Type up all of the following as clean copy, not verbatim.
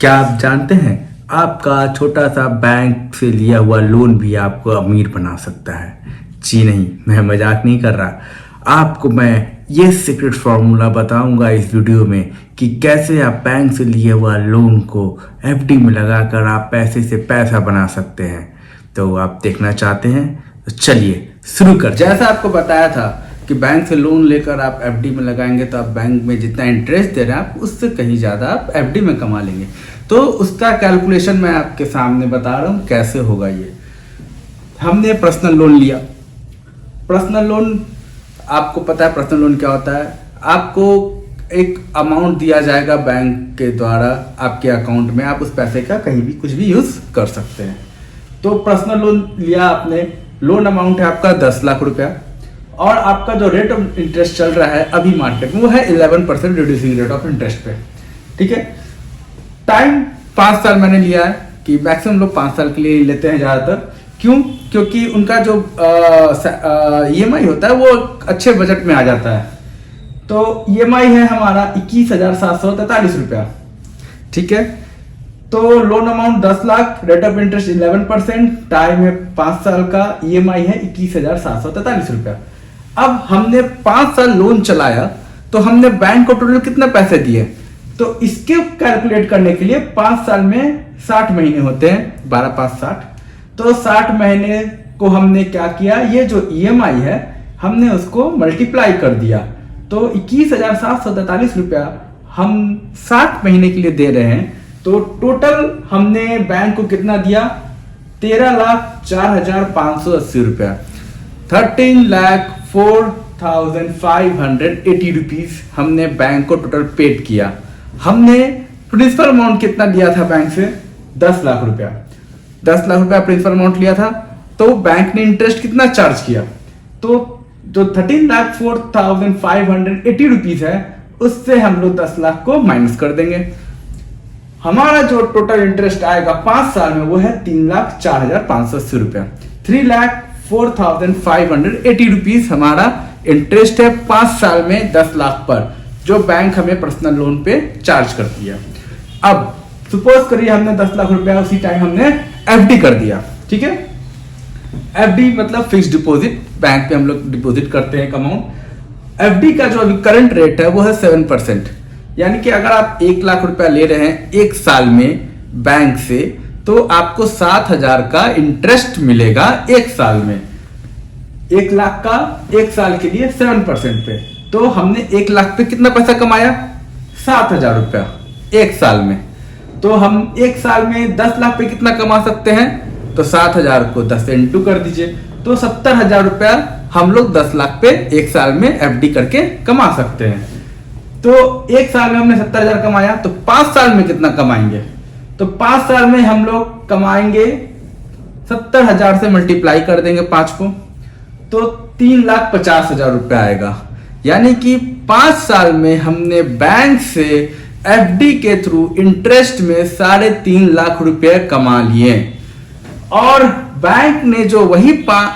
क्या आप जानते हैं आपका छोटा सा बैंक से लिया हुआ लोन भी आपको अमीर बना सकता है। जी नहीं, मैं मजाक नहीं कर रहा। आपको मैं ये सीक्रेट फार्मूला बताऊंगा इस वीडियो में कि कैसे आप बैंक से लिए हुआ लोन को एफडी में लगाकर आप पैसे से पैसा बना सकते हैं। तो आप देखना चाहते हैं तो चलिए शुरू कर। जैसा आपको बताया था कि बैंक से लोन लेकर आप एफडी में लगाएंगे तो आप बैंक में जितना इंटरेस्ट दे रहे हैं आप उससे कहीं ज़्यादा आप एफडी में कमा लेंगे। तो उसका कैलकुलेशन मैं आपके सामने बता रहा हूँ कैसे होगा। ये हमने पर्सनल लोन लिया। पर्सनल लोन आपको पता है पर्सनल लोन क्या होता है। आपको एक अमाउंट दिया जाएगा बैंक के द्वारा आपके अकाउंट में, आप उस पैसे का कहीं भी कुछ भी यूज़ कर सकते हैं। तो पर्सनल लोन लिया आपने, लोन अमाउंट है आपका 10 लाख रुपया और आपका जो रेट ऑफ इंटरेस्ट चल रहा है अभी मार्केट में वो है 11% रिड्यूसिंग रेट ऑफ इंटरेस्ट पे। ठीक है, टाइम 5 साल मैंने लिया है कि मैक्सिमम लोग 5 साल के लिए लेते हैं ज़्यादातर। क्यों? क्योंकि उनका जो EMI होता है वो अच्छे बजट में आ जाता है। तो EMI है हमारा 21,743 रुपया। ठीक है, तो loan amount 10 lakh, rate of interest 11%, time है 5 साल का, EMI है 21,743 रुपया। अब हमने 5 साल लोन चलाया तो हमने बैंक को टोटल कितना पैसे दिए, तो इसके कैलकुलेट करने के लिए 5 साल में 60 महीने होते हैं, 12 5 60। तो 60 महीने को हमने क्या किया, ये जो EMI है हमने उसको मल्टीप्लाई कर दिया। तो 21,743 रुपया हम 60 महीने के लिए दे रहे हैं। तो टोटल हमने बैंक को कितना दिया, 13,04,580 रुपया, 13,04,580 रुपीज हमने बैंक को टोटल पेड किया। हमने प्रिंसिपल अमाउंट कितना दिया था बैंक से, 10 लाख रुपया। 10 लाख रुपया प्रिंसिपल अमाउंट लिया था, तो बैंक ने इंटरेस्ट कितना चार्ज किया, तो जो 13,04,580 रुपीज है उससे हम लोग 10 लाख को माइनस कर देंगे। हमारा जो टोटल इंटरेस्ट आएगा 5 साल में वो है 3,04,580 रुपया। 3,04,580 रुपीज हमारा इंटरेस्ट है 5 साल में 10 लाख पर, जो बैंक हमें पर्सनल लोन पे चार्ज करती है। अब सपोज करिए हमने 10 लाख रुपया उसी टाइम हमने एफडी कर दिया। ठीक है, एफडी मतलब फिक्स डिपॉजिट, बैंक पे हम लोग डिपॉजिट करते हैं अमाउंट। एफडी का जो अभी करंट रेट है वो है 7%। यानी कि अगर आप 1 लाख रुपया ले रहे हैं 1 साल में बैंक से, तो आपको 7,000 का इंटरेस्ट मिलेगा 1 साल में। 1 लाख का 1 साल के लिए 7% पे, तो हमने 1 लाख पे कितना पैसा कमाया, 7,000 रुपया 1 साल में। तो हम 1 साल में 10 लाख पे कितना कमा सकते हैं, तो 7,000 को 10 से इंटू कर दीजिए, तो 70,000 रुपया हम लोग 10 लाख पे 1 साल में एफडी करके कमा सकते हैं। तो 1 साल में हमने 70,000 कमाया, तो 5 साल में कितना कमाएंगे, तो 5 साल में हम लोग कमाएंगे 70,000 से मल्टीप्लाई कर देंगे 5 को, तो 3,50,000 रुपया आएगा। यानी कि 5 साल में हमने बैंक से एफडी के थ्रू इंटरेस्ट में 3.5 लाख रुपए कमा लिए और बैंक ने जो वही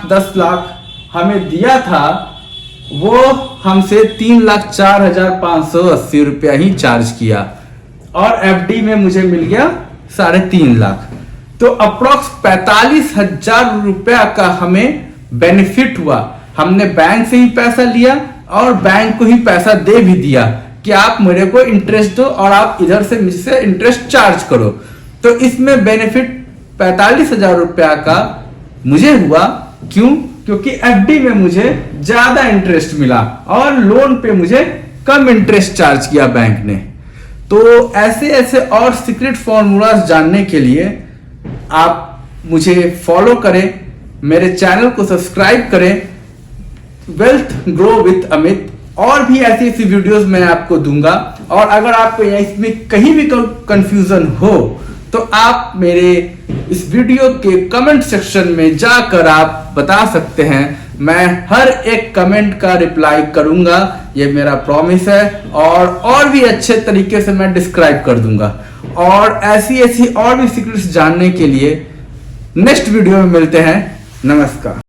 10 लाख हमें दिया था वो हमसे 3,04,580 रुपया ही चार्ज किया और एफडी में मुझे मिल गया 3.5 लाख। तो अप्रोक्स 45,000 रुपया का हमें बेनिफिट हुआ। हमने बैंक से ही पैसा लिया और बैंक को ही पैसा दे भी दिया कि आप मेरे को इंटरेस्ट दो और आप इधर से मुझसे इंटरेस्ट चार्ज करो। तो इसमें बेनिफिट 45,000 रुपया का मुझे हुआ। क्यों? क्योंकि एफडी में मुझे ज्यादा इंटरेस्ट मिला और लोन पे मुझे कम इंटरेस्ट चार्ज किया बैंक ने। तो ऐसे ऐसे और सीक्रेट फॉर्मूलाज जानने के लिए आप मुझे फॉलो करें, मेरे चैनल को सब्सक्राइब करें, वेल्थ ग्रो विथ अमित। और भी ऐसी ऐसी वीडियोस मैं आपको दूंगा। और अगर आपको इसमें कहीं भी कंफ्यूजन हो तो आप मेरे इस वीडियो के कमेंट सेक्शन में जाकर आप बता सकते हैं। मैं हर एक कमेंट का रिप्लाई करूंगा, ये मेरा प्रॉमिस है। और भी अच्छे तरीके से मैं डिस्क्राइब कर दूंगा। और ऐसी ऐसी और भी सीक्रेट्स जानने के लिए नेक्स्ट वीडियो में मिलते हैं। नमस्कार।